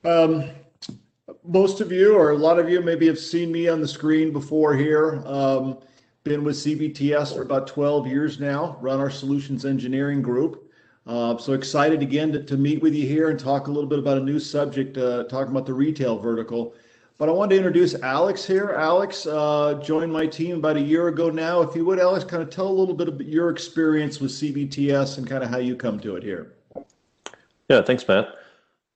Um, Most of you, or a lot of you, maybe have seen me on the screen before here. Been with CBTS for about 12 years now, run our solutions engineering group. So excited again to meet with you here and talk a little bit about a new subject, talking about the retail vertical. But I wanted to introduce Alex here. Alex joined my team about a year ago now. If you would, Alex, kind of tell a little bit about your experience with CBTS and kind of how you come to it here. Yeah, thanks, Matt.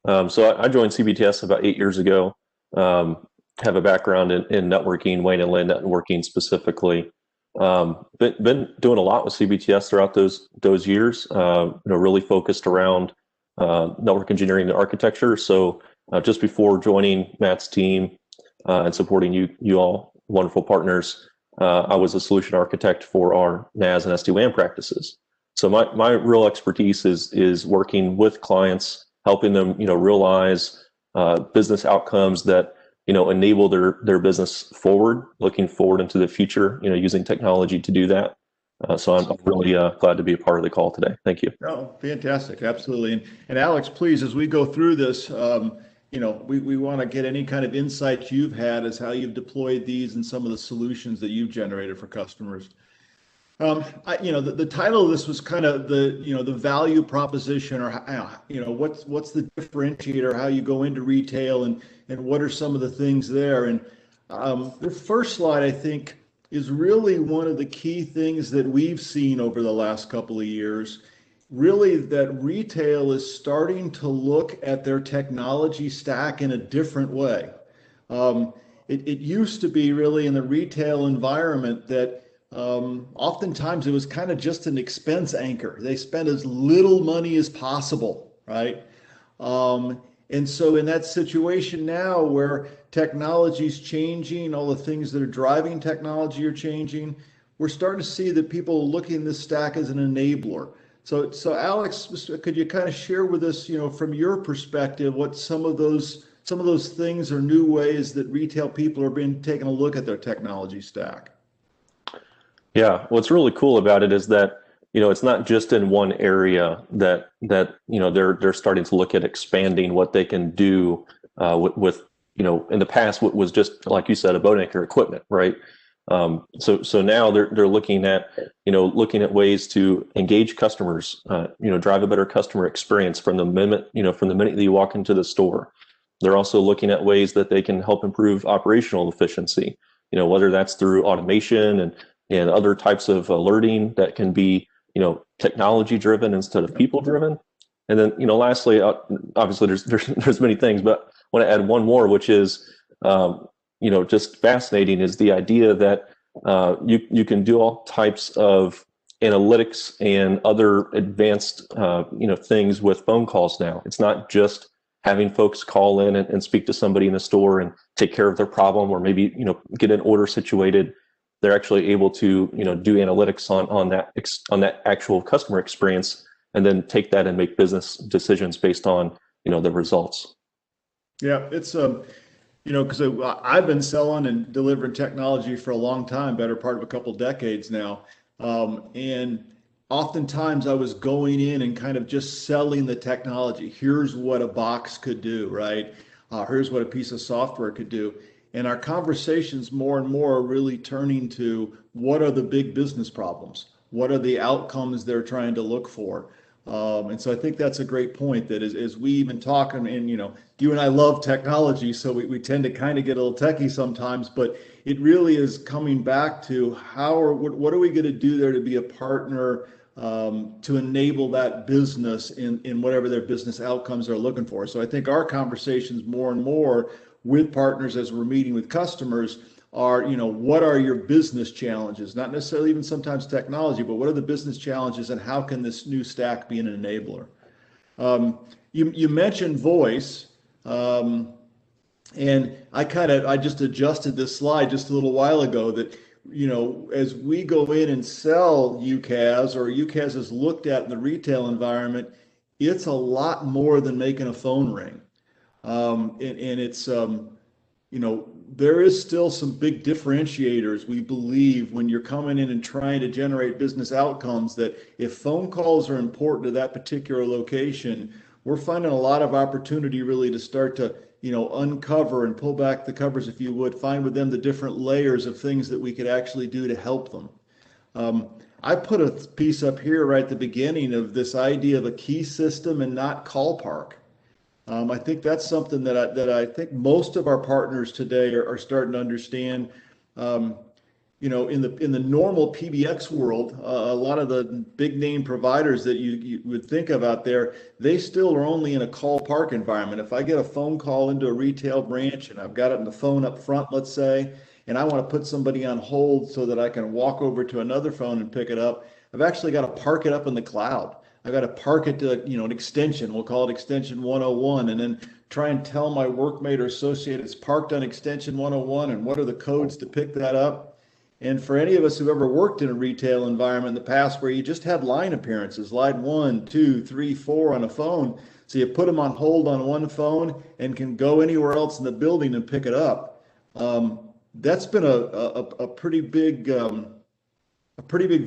So I joined CBTS about 8 years ago. Have a background in networking, WAN and LAN networking specifically. Been doing a lot with CBTS throughout those years. Really focused around network engineering and architecture. So just before joining Matt's team and supporting you all wonderful partners, I was a solution architect for our NAS and SD-WAN practices. So my real expertise is working with clients, helping them realize business outcomes that enable their business forward, looking forward into the future, using technology to do that. So I'm really glad to be a part of the call today. Thank you. Oh, fantastic. Absolutely. And Alex, please, as we go through this, we want to get any kind of insights you've had as how you've deployed these and some of the solutions that you've generated for customers. The title of this was kind of the value proposition, or what's the differentiator, how you go into retail, and what are some of the things there. And the first slide, I think, is really one of the key things that we've seen over the last couple of years. Really, that retail is starting to look at their technology stack in a different way. It used to be really in the retail environment that oftentimes it was kind of just an expense anchor. They spent as little money as possible, right? And so in that situation now where technology is changing, all the things that are driving technology are changing, we're starting to see that people are looking at this stack as an enabler. So Alex, could you kind of share with us, from your perspective, what some of those things or new ways that retail people are taking a look at their technology stack? Yeah, what's really cool about it is that it's not just in one area that they're starting to look at expanding what they can do with in the past what was just, like you said, a boat anchor equipment, right? So now they're looking at ways to engage customers, drive a better customer experience from the minute that you walk into the store. They're also looking at ways that they can help improve operational efficiency, whether that's through automation and other types of alerting that can be technology driven instead of people driven. And then lastly, obviously there's many things, but I want to add one more, which is just fascinating, is the idea that you can do all types of analytics and other advanced things with phone calls now. It's not just having folks call in and speak to somebody in the store and take care of their problem, or maybe get an order situated. They're actually able to do analytics on that actual customer experience, and then take that and make business decisions based on the results. Yeah, it's because I've been selling and delivering technology for a long time, better part of a couple decades now, and oftentimes I was going in and kind of just selling the technology. Here's what a box could do, right? Here's what a piece of software could do. And our conversations more and more are really turning to what are the big business problems? What are the outcomes they're trying to look for? And so I think that's a great point, that as we even talk, and you and I love technology, so we tend to kind of get a little techie sometimes, but it really is coming back to what are we going to do there to be a partner to enable that business in whatever their business outcomes are looking for. So I think our conversations more and more with partners as we're meeting with customers are, what are your business challenges? Not necessarily even sometimes technology, but what are the business challenges and how can this new stack be an enabler? You mentioned voice, and I just adjusted this slide just a little while ago that, as we go in and sell UCaaS, or UCaaS is looked at in the retail environment, it's a lot more than making a phone ring. And it's, there is still some big differentiators, we believe, when you're coming in and trying to generate business outcomes, that if phone calls are important to that particular location, we're finding a lot of opportunity really to start to, uncover and pull back the covers, if you would, find with them the different layers of things that we could actually do to help them. I put a piece up here right at the beginning of this idea of a key system and not call park. I think that's something that I think most of our partners today are starting to understand. In the normal PBX world, a lot of the big name providers that you would think of out there, they still are only in a call park environment. If I get a phone call into a retail branch and I've got it on the phone up front, let's say, and I want to put somebody on hold so that I can walk over to another phone and pick it up, I've actually got to park it up in the cloud. I've got to park it to, an extension. We'll call it extension 101, and then try and tell my workmate or associate it's parked on extension 101 and what are the codes to pick that up. And for any of us who've ever worked in a retail environment in the past where you just had line appearances, line 1, 2, 3, 4 on a phone, so you put them on hold on one phone and can go anywhere else in the building and pick it up. That's been a pretty big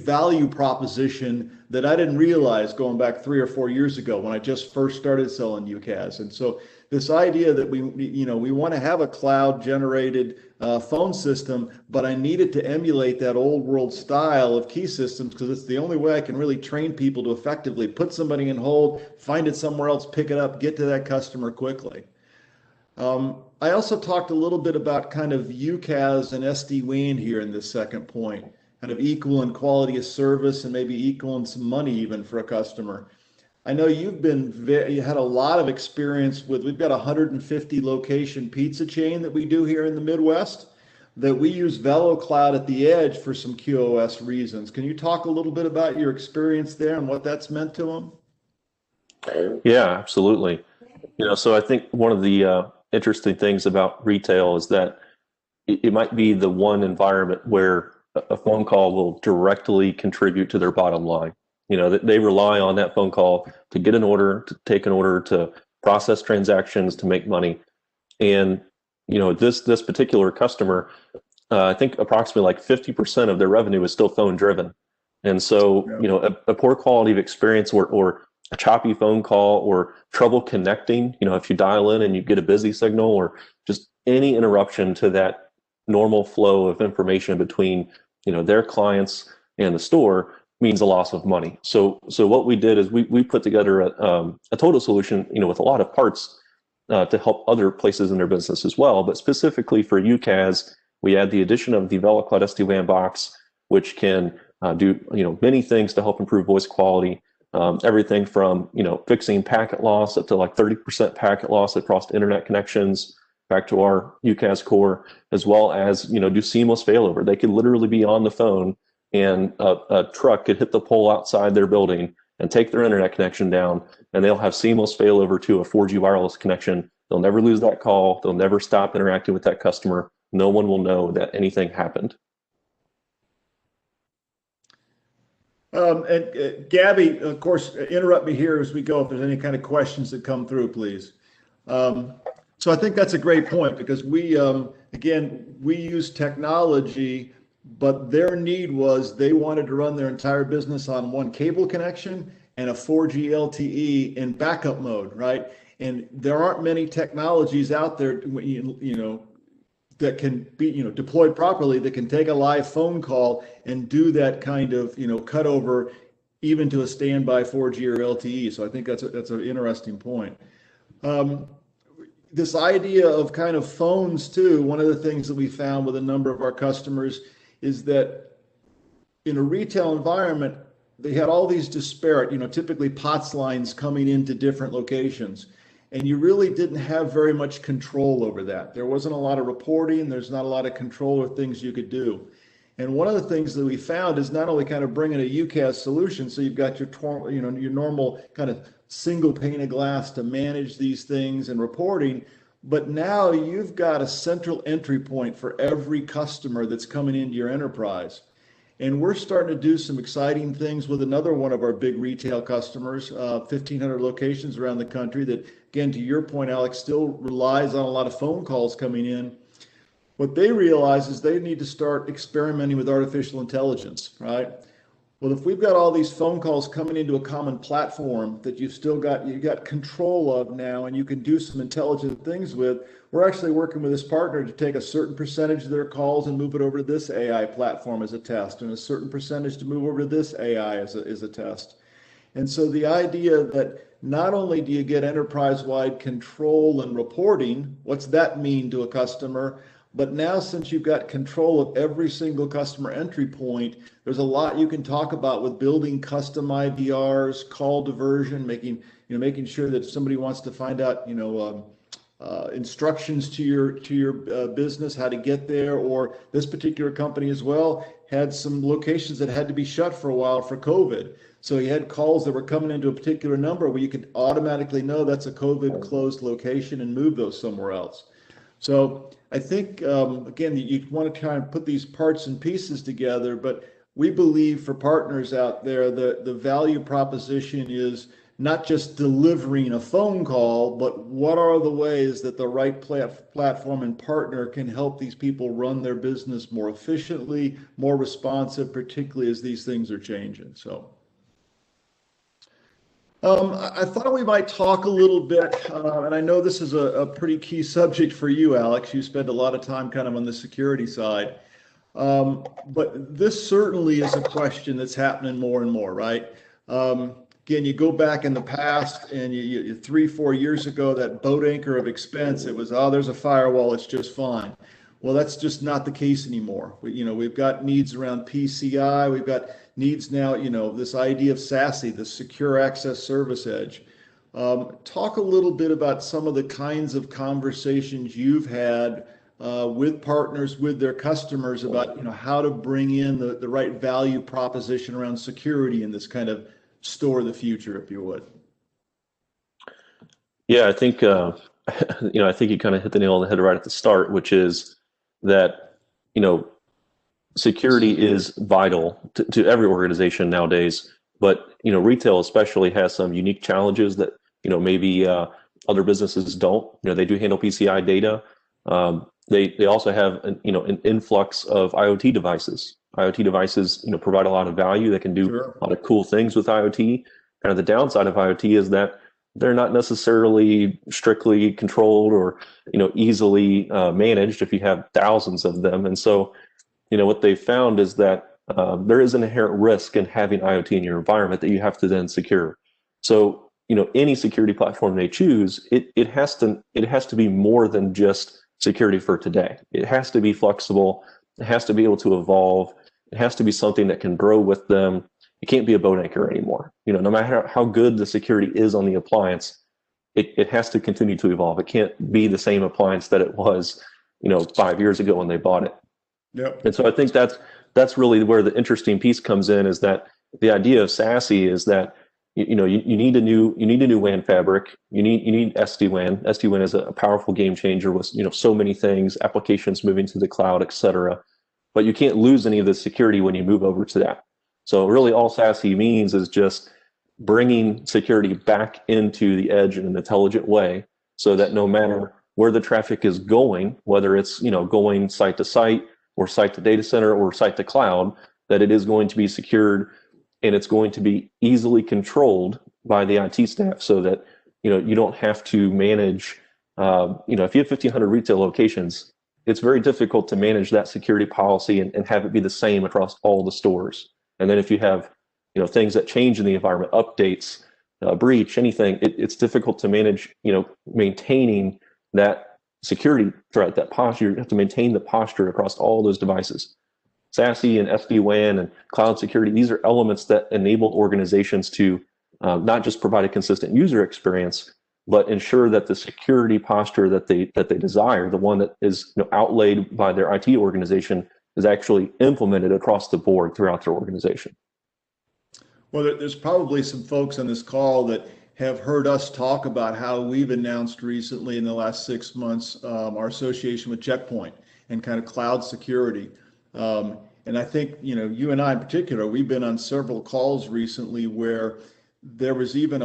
value proposition that I didn't realize going back 3 or 4 years ago when I just first started selling UCaaS. And so this idea that we want to have a cloud generated phone system, but I needed to emulate that old world style of key systems because it's the only way I can really train people to effectively put somebody in hold, find it somewhere else, pick it up, get to that customer quickly. I also talked a little bit about kind of UCaaS and SD-WAN here in this second point, kind of equal in quality of service and maybe equal in some money even for a customer. I know you had a lot of experience with, we've got a 150 location pizza chain that we do here in the Midwest that we use VeloCloud at the edge for some QoS reasons. Can you talk a little bit about your experience there and what that's meant to them? Yeah, absolutely. So I think one of the interesting things about retail is that it might be the one environment where a phone call will directly contribute to their bottom line. They rely on that phone call to get an order, to take an order, to process transactions, to make money. And, this particular customer, I think approximately like 50% of their revenue is still phone driven. And so, a poor quality of experience or a choppy phone call or trouble connecting, if you dial in and you get a busy signal or just any interruption to that normal flow of information between, their clients and the store means a loss of money. So what we did is we put together a total solution, with a lot of parts to help other places in their business as well. But specifically for UCaaS, we add the addition of the VeloCloud SD-WAN box, which can do many things to help improve voice quality. Everything from fixing packet loss up to like 30% packet loss across internet connections, back to our UCaaS core, as well as do seamless failover. They could literally be on the phone and a truck could hit the pole outside their building and take their internet connection down, and they'll have seamless failover to a 4G wireless connection. They'll never lose that call. They'll never stop interacting with that customer. No one will know that anything happened. And Gabby, of course, interrupt me here as we go if there's any kind of questions that come through, please. So I think that's a great point because we use technology, but their need was they wanted to run their entire business on one cable connection and a 4G LTE in backup mode, right? And there aren't many technologies out there, that can be, deployed properly, that can take a live phone call and do that kind of, cut over even to a standby 4G or LTE. So I think that's an interesting point. This idea of kind of phones too, one of the things that we found with a number of our customers is that in a retail environment, they had all these disparate, typically POTS lines coming into different locations. And you really didn't have very much control over that. There wasn't a lot of reporting. There's not a lot of control or things you could do. And one of the things that we found is not only kind of bringing a UCaaS solution, so you've got your normal kind of single pane of glass to manage these things and reporting, but now you've got a central entry point for every customer that's coming into your enterprise. And we're starting to do some exciting things with another one of our big retail customers, 1,500 locations around the country that, again, to your point, Alex, still relies on a lot of phone calls coming in. What they realize is they need to start experimenting with artificial intelligence, right? Well, if we've got all these phone calls coming into a common platform that you got control of now, and you can do some intelligent things with, we're actually working with this partner to take a certain percentage of their calls and move it over to this AI platform as a test, and a certain percentage to move over to this AI as a test. And so the idea that not only do you get enterprise-wide control and reporting, what's that mean to a customer? But now, since you've got control of every single customer entry point, there's a lot you can talk about with building custom IVRs, call diversion, making sure that if somebody wants to find out, instructions to your business, how to get there, or this particular company as well had some locations that had to be shut for a while for COVID. So you had calls that were coming into a particular number where you could automatically know that's a COVID closed location and move those somewhere else. So I think, again, you want to try and put these parts and pieces together, but we believe for partners out there, the value proposition is not just delivering a phone call, but what are the ways that the right platform and partner can help these people run their business more efficiently, more responsive, particularly as these things are changing. So. I thought we might talk a little bit, and I know this is a pretty key subject for you, Alex. You spend a lot of time kind of on the security side. But this certainly is a question that's happening more and more, right? Again, you go back in the past and you 3-4 years ago, that boat anchor of expense, it was, oh, there's a firewall, it's just fine. Well, that's just not the case anymore. We've got needs around PCI. We've got needs now, this idea of SASE, the Secure Access Service Edge. Talk a little bit about some of the kinds of conversations you've had with partners, with their customers about, how to bring in the right value proposition around security in this kind of store of the future, if you would. Yeah, I think, I think you kind of hit the nail on the head right at the start, which is that, security is vital to every organization nowadays, but, retail especially has some unique challenges that, maybe other businesses don't. They do handle PCI data. They also have an influx of IoT devices. IoT devices, provide a lot of value. They can do Sure. a lot of cool things with IoT. Kind of the downside of IoT is that they're not necessarily strictly controlled or easily managed if you have thousands of them. And so, what they found is that there is an inherent risk in having IoT in your environment that you have to then secure. So, any security platform they choose, it has to be more than just security for today. It has to be flexible. It has to be able to evolve. It has to be something that can grow with them. It can't be a boat anchor anymore. No matter how good the security is on the appliance, it has to continue to evolve. It can't be the same appliance that it was, 5 years ago when they bought it. Yep. And so I think that's really where the interesting piece comes in, is that the idea of SASE is that you need a new WAN fabric. You need SD-WAN. SD-WAN is a powerful game changer with so many things, applications moving to the cloud, et cetera. But you can't lose any of the security when you move over to that. So really all SASE means is just bringing security back into the edge in an intelligent way, so that no matter where the traffic is going, whether it's going site to site or site to data center or site to cloud, that it is going to be secured and it's going to be easily controlled by the IT staff, so that you don't have to manage. If you have 1,500 retail locations, it's very difficult to manage that security policy and have it be the same across all the stores. And then if you have things that change in the environment, updates, breach, anything, it's difficult to manage, maintaining that security threat, that posture. You have to maintain the posture across all those devices. SASE and SD-WAN and cloud security, these are elements that enable organizations to not just provide a consistent user experience, but ensure that the security posture that they desire, the one that is outlaid by their IT organization, is actually implemented across the board throughout their organization. Well, there's probably some folks on this call that have heard us talk about how we've announced recently in the last 6 months our association with Checkpoint and kind of cloud security. And I think, you and I in particular, we've been on several calls recently where there was even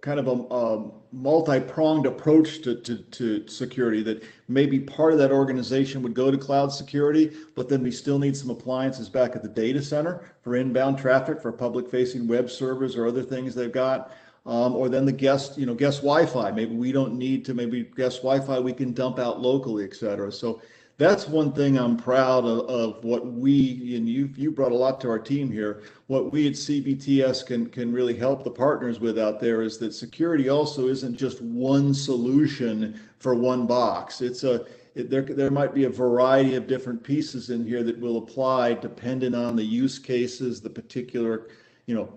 kind of a multi-pronged approach to security, that maybe part of that organization would go to cloud security, but then we still need some appliances back at the data center for inbound traffic, for public facing web servers or other things they've got. Or then the guest Wi-Fi. Maybe we don't need to, maybe guest Wi-Fi we can dump out locally, et cetera. So that's one thing I'm proud of what we, and you brought a lot to our team here, what we at CBTS can really help the partners with out there, is that security also isn't just one solution for one box. There might be a variety of different pieces in here that will apply depending on the use cases, the particular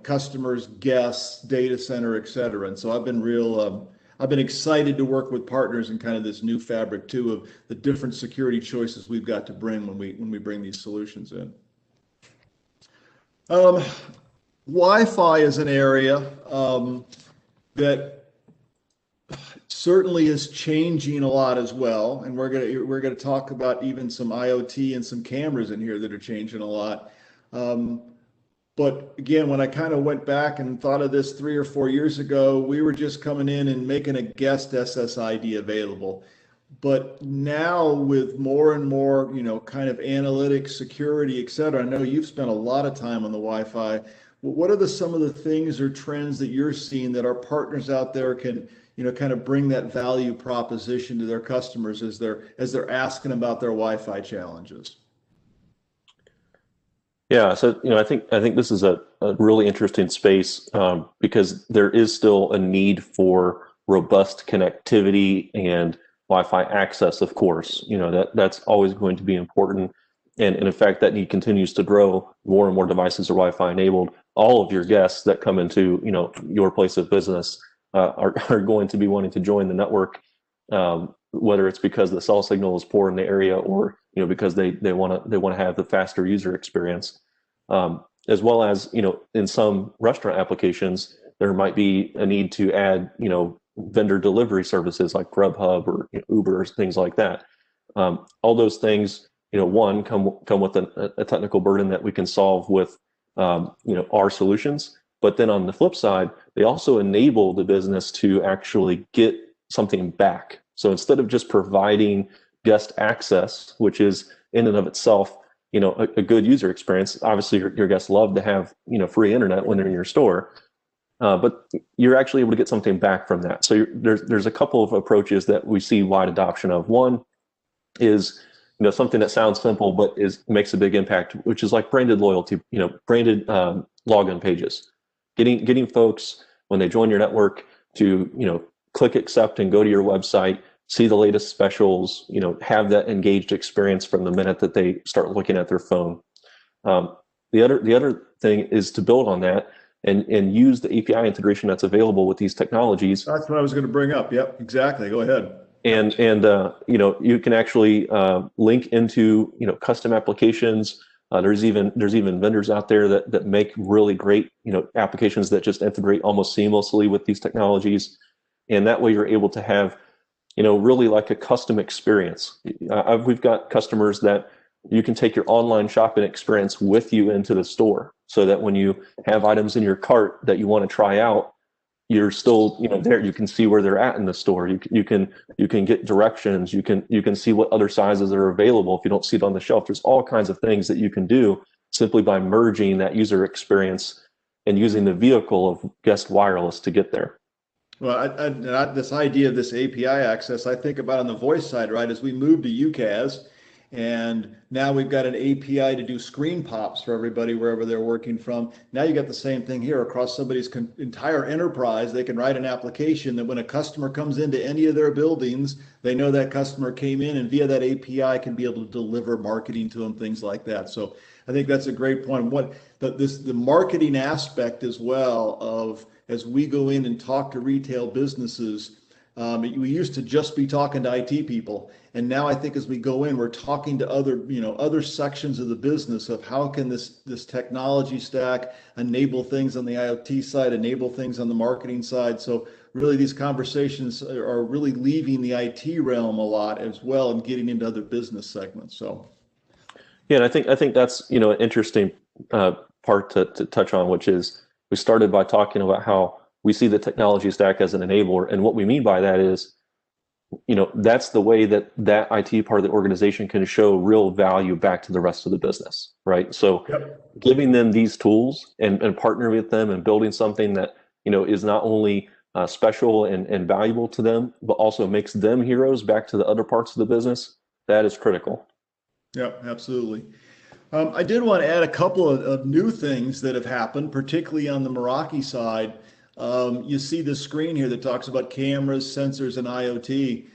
customers, guests, data center, et cetera. And so I've been excited to work with partners in kind of this new fabric too, of the different security choices we've got to bring when we bring these solutions in. Wi-Fi is an area that certainly is changing a lot as well, and we're gonna talk about even some IoT and some cameras in here that are changing a lot. But again, when I kind of went back and thought of this 3 or 4 years ago, we were just coming in and making a guest SSID available. But now with more and more, kind of analytics, security, et cetera, I know you've spent a lot of time on the Wi-Fi. What are some of the things or trends that you're seeing that our partners out there can, kind of bring that value proposition to their customers as they're asking about their Wi-Fi challenges? Yeah, so I think this is a really interesting space, because there is still a need for robust connectivity and Wi-Fi access. Of course, that's always going to be important, and in fact, that need continues to grow. More and more devices are Wi-Fi enabled. All of your guests that come into your place of business are going to be wanting to join the network, whether it's because the cell signal is poor in the area, or because they want to have the faster user experience, as well as in some restaurant applications there might be a need to add vendor delivery services like Grubhub or Uber, things like that. All those things one come with a technical burden that we can solve with our solutions, but then on the flip side they also enable the business to actually get something back. So instead of just providing guest access, which is in and of itself, a good user experience. Obviously, your guests love to have, free internet when they're in your store, but you're actually able to get something back from that. So there's a couple of approaches that we see wide adoption of. One is, something that sounds simple but makes a big impact, which is like branded loyalty, branded login pages, getting folks when they join your network to, click accept and go to your website, see the latest specials, have that engaged experience from the minute that they start looking at their phone. The other thing is to build on that and use the API integration that's available with these technologies. That's what I was going to bring up. Yep, exactly. Go ahead. And you can actually link into custom applications. There's even vendors out there that make really great applications that just integrate almost seamlessly with these technologies, and that way you're able to have really like a custom experience. We've got customers that you can take your online shopping experience with you into the store, so that when you have items in your cart that you want to try out, you're still there. You can see where they're at in the store. You can get directions. You can see what other sizes are available if you don't see it on the shelf. There's all kinds of things that you can do simply by merging that user experience and using the vehicle of guest wireless to get there. Well, this idea of this API access, I think about on the voice side, right? As we move to UCaaS, and now we've got an API to do screen pops for everybody wherever they're working from. Now you got the same thing here across somebody's entire enterprise. They can write an application that when a customer comes into any of their buildings, they know that customer came in, and via that API can be able to deliver marketing to them, things like that. So I think that's a great point. The marketing aspect as well of, as we go in and talk to retail businesses, we used to just be talking to IT people, and now I think as we go in, we're talking to other sections of the business of how can this technology stack enable things on the IoT side, enable things on the marketing side. So really, these conversations are really leaving the IT realm a lot as well and getting into other business segments. So yeah, and I think that's an interesting part to touch on, which is we started by talking about how we see the technology stack as an enabler. And what we mean by that is, that's the way that IT part of the organization can show real value back to the rest of the business, right? So giving them these tools and partnering with them and building something that, is not only special and valuable to them, but also makes them heroes back to the other parts of the business, that is critical. Yeah, absolutely. I did want to add a couple of new things that have happened, particularly on the Meraki side. You see the screen here that talks about cameras, sensors, and IoT.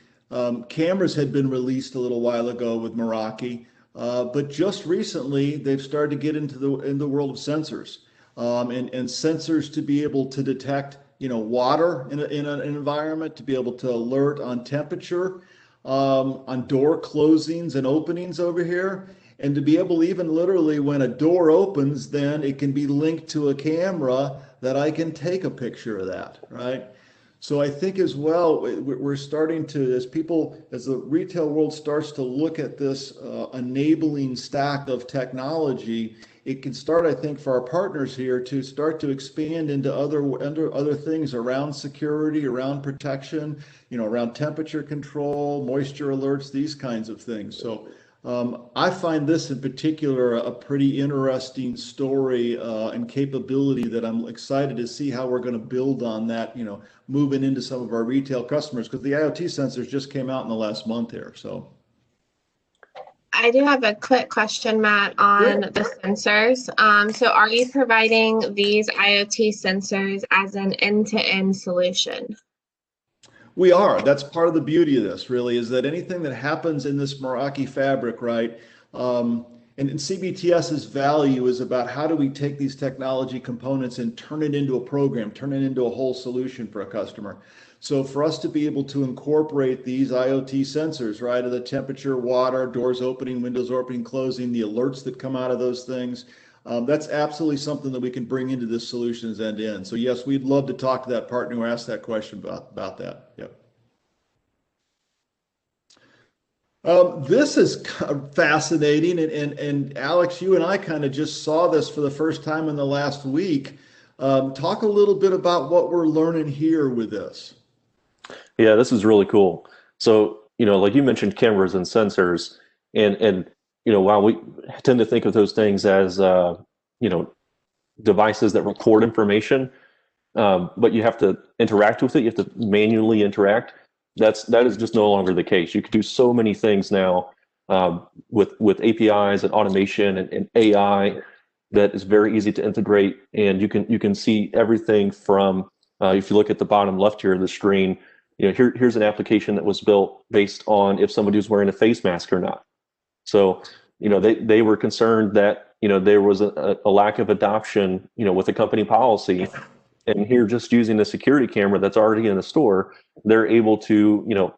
Cameras had been released a little while ago with Meraki, but just recently they've started to get into the world of sensors, and sensors to be able to detect, water in an environment, to be able to alert on temperature, on door closings and openings over here. And to be able, even literally when a door opens, then it can be linked to a camera that I can take a picture of that, right? So I think as well, we're starting to, as the retail world starts to look at this enabling stack of technology, it can start, I think, for our partners here to start to expand into other things around security, around protection, around temperature control, moisture alerts, these kinds of things. So I find this in particular a pretty interesting story and capability that I'm excited to see how we're going to build on that, moving into some of our retail customers, because the IoT sensors just came out in the last month here. So I do have a quick question, Matt, on the sensors. So are you providing these IoT sensors as an end-to-end solution? We are. That's part of the beauty of this, really, is that anything that happens in this Meraki fabric, right? And CBTS's value is about how do we take these technology components and turn it into a program, turn it into a whole solution for a customer. So for us to be able to incorporate these IoT sensors, right, of the temperature, water, doors opening, windows opening, closing, the alerts that come out of those things, that's absolutely something that we can bring into this solutions end to end. So yes, we'd love to talk to that partner who asked that question about that. Yep. This is fascinating, and Alex, you and I kind of just saw this for the first time in the last week. Talk a little bit about what we're learning here with this. Yeah, this is really cool. So, like you mentioned, cameras and sensors, and while we tend to think of those things as devices that record information, but you have to interact with it. You have to manually interact. That is just no longer the case. You can do so many things now with APIs and automation and AI that is very easy to integrate, and you can see everything from if you look at the bottom left here of the screen. Here's an application that was built based on if somebody was wearing a face mask or not. So, they were concerned that, there was a lack of adoption, with the company policy. And here, just using the security camera that's already in the store, they're able to,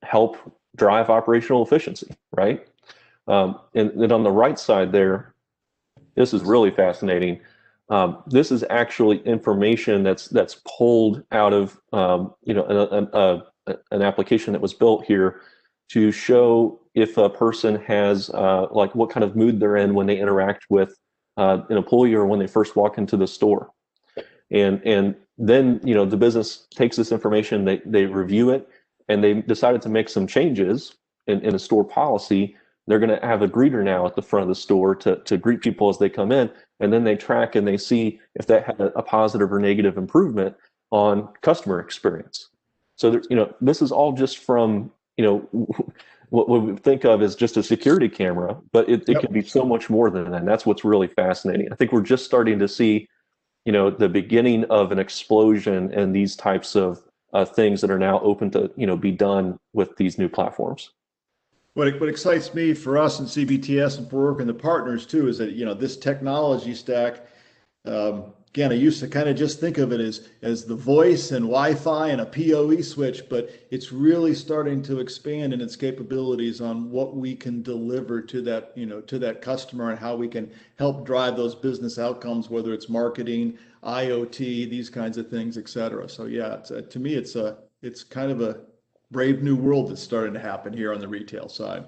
help drive operational efficiency, right? And then on the right side there, this is really fascinating. This is actually information that's pulled out of an application that was built here to show if a person has like what kind of mood they're in when they interact with an employee or when they first walk into the store. And then the business takes this information, they review it, and they decided to make some changes in a store policy. They're going to have a greeter now at the front of the store to greet people as they come in, and then they track and they see if that had a positive or negative improvement on customer experience. So this is all just from what we think of as just a security camera, but it can be so much more than that. And that's what's really fascinating. I think we're just starting to see the beginning of an explosion in these types of things that are now open to be done with these new platforms. What excites me for us in CBTS and for working the partners too is that this technology stack. Again, I used to kind of just think of it as the voice and Wi-Fi and a PoE switch, but it's really starting to expand in its capabilities on what we can deliver to that to that customer and how we can help drive those business outcomes, whether it's marketing, IoT, these kinds of things, et cetera. So yeah, to me, it's kind of a brave new world that's starting to happen here on the retail side.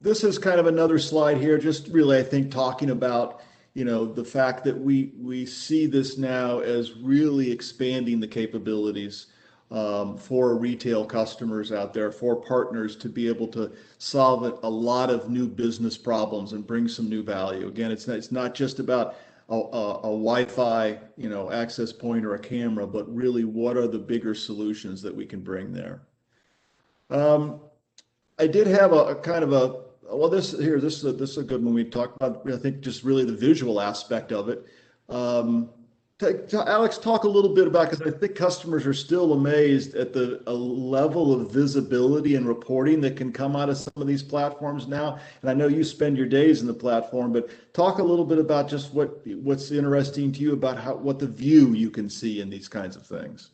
This is kind of another slide here, just really, I think, talking about, the fact that we see this now as really expanding the capabilities for retail customers out there, for partners to be able to solve a lot of new business problems and bring some new value. Again, it's not just about a Wi-Fi, access point or a camera, but really what are the bigger solutions that we can bring there. I did have a kind of a, well, this is a good one. We talked about, I think, just really the visual aspect of it. Alex, talk a little bit about, because I think customers are still amazed at the level of visibility and reporting that can come out of some of these platforms now. And I know you spend your days in the platform, but talk a little bit about just what's interesting to you about what the view you can see in these kinds of things.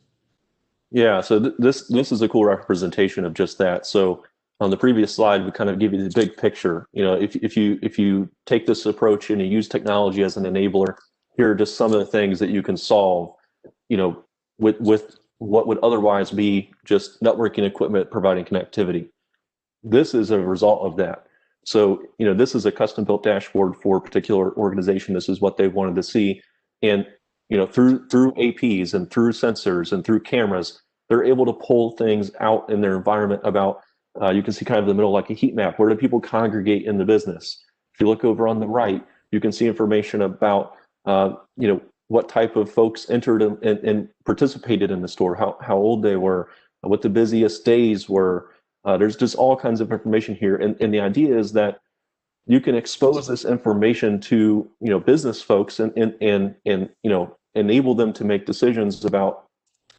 Yeah, so this is a cool representation of just that. So on the previous slide, we kind of give you the big picture. If you take this approach and you use technology as an enabler, here are just some of the things that you can solve, with what would otherwise be just networking equipment providing connectivity. This is a result of that. So, this is a custom-built dashboard for a particular organization. This is what they wanted to see. And, through APs and through sensors and through cameras, they're able to pull things out in their environment about, you can see kind of in the middle like a heat map. Where do people congregate in the business? If you look over on the right, you can see information about what type of folks entered and participated in the store, how old they were, what the busiest days were. There's just all kinds of information here. And the idea is that you can expose this information to, business folks and enable them to make decisions about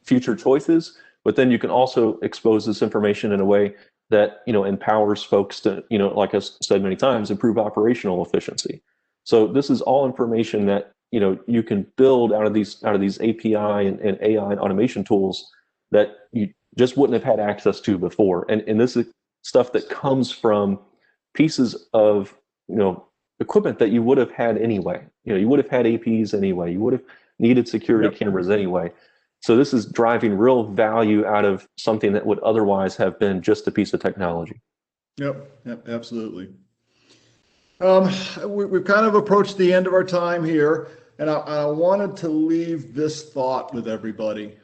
future choices. But then you can also expose this information in a way that, empowers folks to, like I said many times, improve operational efficiency. So this is all information that, you can build out of these API and AI and automation tools that you just wouldn't have had access to before. And this is stuff that comes from pieces of, equipment that you would have had anyway. You would have had APs anyway. You would have needed security cameras anyway. So this is driving real value out of something that would otherwise have been just a piece of technology. Yep, absolutely. We've kind of approached the end of our time here, and I wanted to leave this thought with everybody.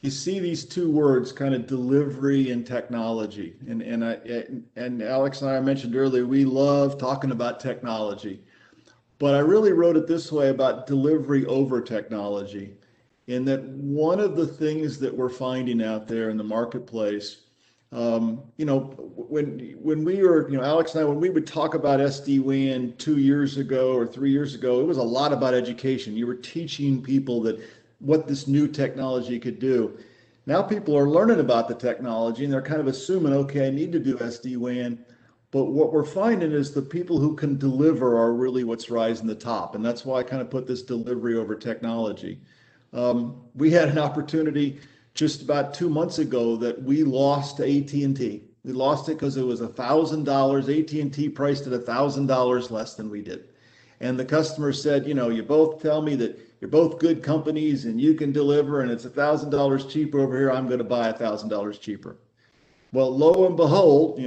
You see these two words, kind of delivery and technology, and Alex and I mentioned earlier, we love talking about technology, but I really wrote it this way about delivery over technology, in that one of the things that we're finding out there in the marketplace, when we were, Alex and I, when we would talk about SD-WAN 2 years ago or 3 years ago, it was a lot about education. You were teaching people what this new technology could do. Now people are learning about the technology and they're kind of assuming, okay, I need to do SD-WAN. But what we're finding is the people who can deliver are really what's rising to the top. And that's why I kind of put this delivery over technology. We had an opportunity just about 2 months ago that we lost to AT&T. We lost it because it was $1,000. AT&T priced it $1,000 less than we did. And the customer said, you both tell me that you're both good companies and you can deliver and it's $1,000 cheaper over here. I'm going to buy $1,000 cheaper. Well, lo and behold,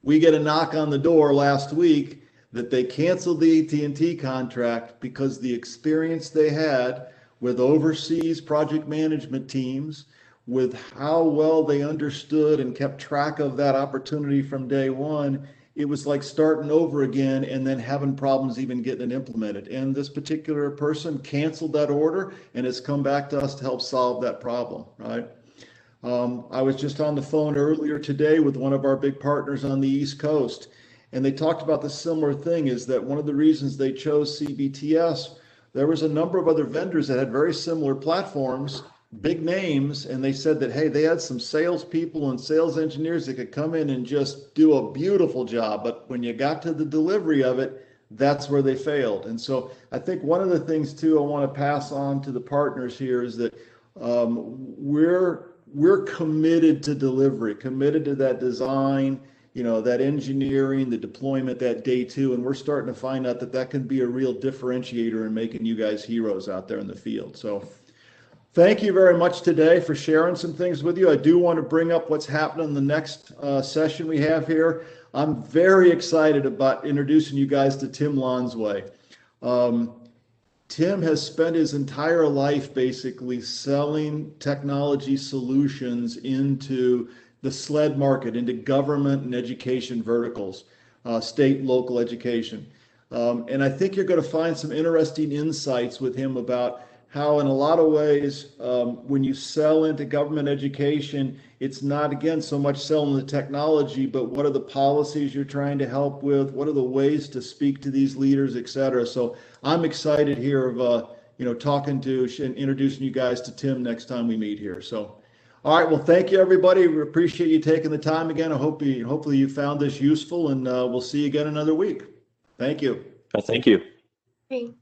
we get a knock on the door last week that they canceled the AT&T contract because the experience they had with overseas project management teams, with how well they understood and kept track of that opportunity from day one, it was like starting over again and then having problems even getting it implemented. And this particular person canceled that order and has come back to us to help solve that problem, right? I was just on the phone earlier today with one of our big partners on the East Coast, and they talked about the similar thing, is that one of the reasons they chose CBTS, there was a number of other vendors that had very similar platforms, big names, and they said that, hey, they had some salespeople and sales engineers that could come in and just do a beautiful job. But when you got to the delivery of it, that's where they failed. And so I think one of the things too I want to pass on to the partners here is that we're committed to delivery, committed to that design, that engineering, the deployment, that day two, and we're starting to find out that can be a real differentiator in making you guys heroes out there in the field. So thank you very much today for sharing some things with you. I do want to bring up what's happening in the next session we have here. I'm very excited about introducing you guys to Tim Lonsway. Tim has spent his entire life basically selling technology solutions into the SLED market, into government and education verticals, state, local education. And I think you're going to find some interesting insights with him about how in a lot of ways, when you sell into government education, it's not, again, so much selling the technology, but what are the policies you're trying to help with? What are the ways to speak to these leaders, et cetera? So I'm excited here of, talking to and introducing you guys to Tim next time we meet here. So, all right. Well, thank you, everybody. We appreciate you taking the time again. Hopefully you found this useful, and we'll see you again another week. Thank you. Thank you. Thanks.